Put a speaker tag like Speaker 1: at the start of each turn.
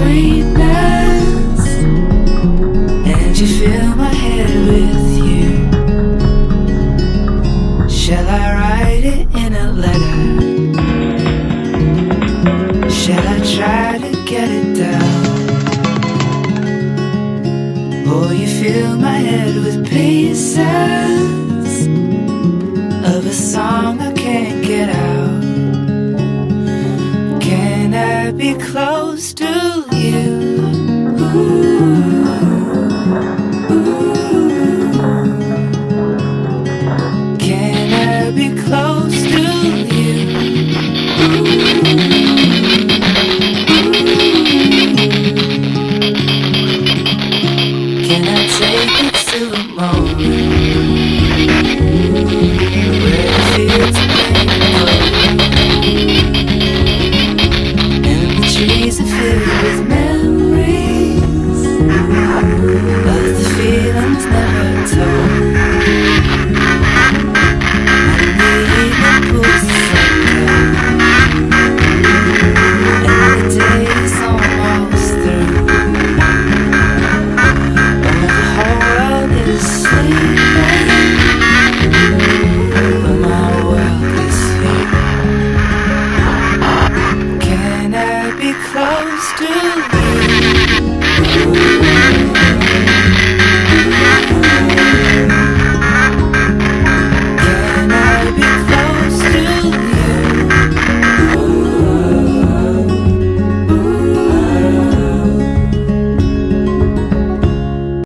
Speaker 1: sweetness, and you fill my head with you. Shall I write it in a letter? Shall I try to get it down? Or you fill my head with pieces of a song I can't get out? Can I be close to you? Ooh, ooh. Can I be close to you? Can I take it to a moment where it feels and the trees are filled with memories